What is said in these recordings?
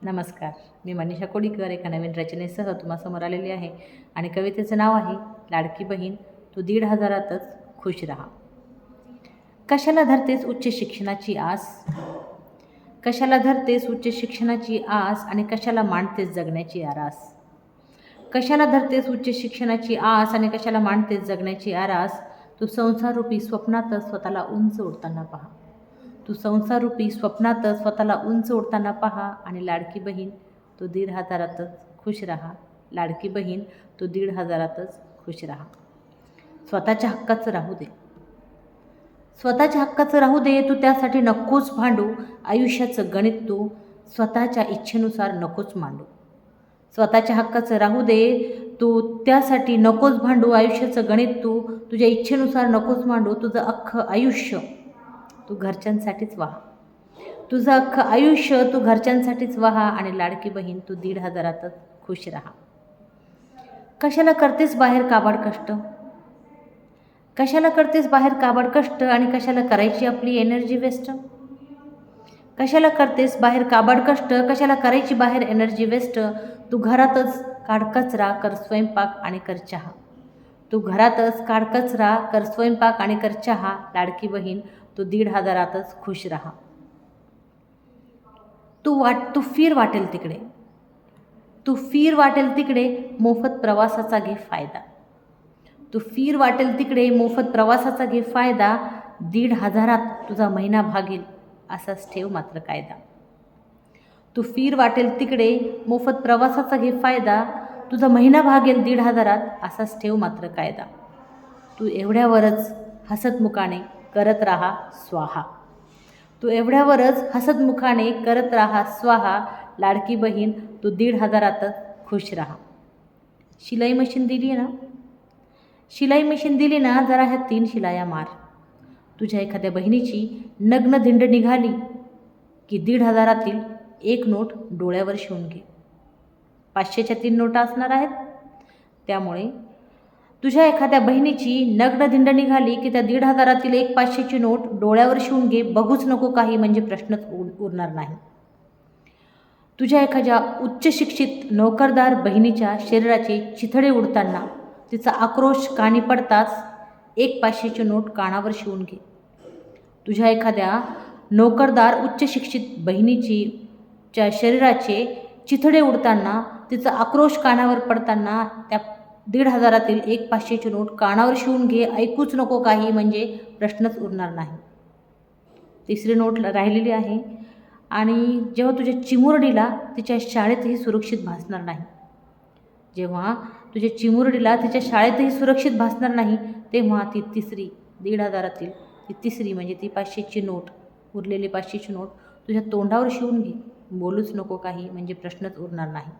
नमस्कार. मी मनीषा कोडीकर एका नवीन रचनेसह तुम्हासमोर आलेली आहे आणि कवितेचं नाव आहे लाडकी बहीण तू 1,500तच खुश राहा. कशाला धरतेस उच्च शिक्षणाची आस, कशाला धरतेस उच्च शिक्षणाची आस आणि कशाला मांडतेस जगण्याची आरास. कशाला धरतेस उच्च शिक्षणाची आस आणि कशाला मांडतेस जगण्याची आरास. तू संसाररूपी स्वप्नातच स्वतःला उंच उडताना पहा. तू संसाररूपी स्वप्नातच स्वतःला उंच उडताना पहा आणि लाडकी बहीण तू 1,500तच खुश राहा. लाडकी बहीण तू 1,500तच खुश राहा. स्वतःच्या हक्काचं राहू दे, स्वतःच्या हक्काचं राहू दे. तू त्यासाठी नकोच भांडू. आयुष्याचं गणित तू स्वतःच्या इच्छेनुसार नकोच मांडू. स्वतःच्या हक्काचं राहू दे. तू त्यासाठी नकोच भांडू. आयुष्याचं गणित तू तुझ्या इच्छेनुसार नकोच मांडू. तुझं अख्खं आयुष्य तू घरच्यांसाठीच वाहा. तुझं अख्खं आयुष्य तू घरच्यांसाठीच वाहा आणि लाडकी बहीण तू 1,500तच खुश राहा. कशाला करतेस बाहेर काबाड कष्ट, कशाला करतेस बाहेर काबाड कष्ट आणि कशाला करायची आपली एनर्जी वेस्ट. कशाला करतेस बाहेर काबाड कष्ट, कशाला करायची बाहेर एनर्जी वेस्ट. तू घरातच काढ कचरा, कर स्वयंपाक आणि कर चहा. तू घरातच काढ कचरा, कर स्वयंपाक आणि कर चहा. लाडकी बहीण तू 1,500तच खुश राहा. तू फिर वाटेल तिकडे, तू फिर वाटेल तिकडे मोफत प्रवासाचा घे फायदा. तू फिर वाटेल तिकडे मोफत प्रवासाचा घे फायदा. 1,500त तुझा महिना भागेल असाच ठेव मात्र कायदा. तू फिर वाटेल तिकडे मोफत प्रवासाचा घे फायदा. तुझा महिना भागेल 1,500त असाच ठेव मात्र कायदा. तू एवढ्यावरच हसतमुखाने करत राहा स्वाहा. तू एवढ्यावरच हसतमुखाने करत राहा स्वाहा. लाडकी बहीण तू 1,500तच खुश राहा. शिलाई मशीन दिली ना, शिलाई मशीन दिली ना, जरा ह्या 3 शिलाया मार. तुझ्या एखाद्या बहिणीची नग्न धिंड निघाली की 1,500तील एक नोट डोळ्यावर शिवून घे. 500च्या 3 नोटा असणार आहेत. त्यामुळे तुझ्या एखाद्या बहिणीची नग्न धिंड निघाली की त्या 1,500तील एक 500ची नोट डोळ्यावर शिवून घे. बघूच नको काही, म्हणजे प्रश्नच उरणार नाही. तुझ्या एखाद्या उच्च शिक्षित नोकरदार बहिणीच्या शरीराचे चिथडे उडताना तिचा आक्रोश कानी पडताच एक 500ची नोट कानावर शिवून घे. तुझ्या एखाद्या नोकरदार उच्च शिक्षित बहिणीच्या शरीराचे चिथडे उडताना तिचा आक्रोश कानावर पडताना त्या 1,500तील एक 500ची नोट कानावर शिवून घे. ऐकूच नको काही, म्हणजे प्रश्नच उरणार नाही. 3री नोट राहिलेली आहे. आणि जेव्हा तुझ्या चिमुरडीला तिच्या शाळेतही सुरक्षित भासणार नाही, जेव्हा तुझ्या चिमुरडीला तिच्या शाळेतही सुरक्षित भासणार नाही, तेव्हा ती 3री 1,500तील ती 3री म्हणजे ती 500ची नोट, उरलेली 500ची नोट तुझ्या तोंडावर शिवून घे. बोलूच नको काही, म्हणजे प्रश्नच उरणार नाही.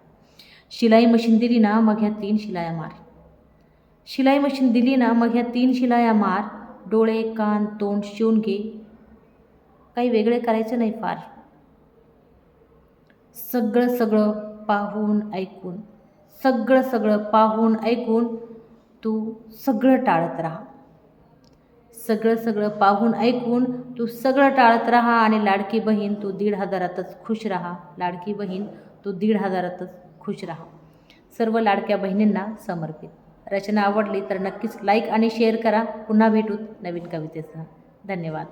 शिलाई मशीन दिली ना, मग ह्या 3 शिलाया मार. शिलाई मशीन दिली ना, मग ह्या 3 शिलाया मार. डोळे कान तोंड शिवून घे. काही वेगळे करायचं नाही फार. सगळं पाहून ऐकून, सगळं पाहून ऐकून तू सगळं टाळत राहा. सगळं पाहून ऐकून तू सगळं टाळत राहा आणि लाडकी बहीण तू 1,500तच खुश राहा. लाडकी बहीण तू 1,500तच खुश राहा. सर्व लाडक्या बहिणींना समर्पित. रचना आवडली तर नक्कीच लाईक आणि शेअर करा. पुन्हा भेटूत नवीन कवितेसह. धन्यवाद.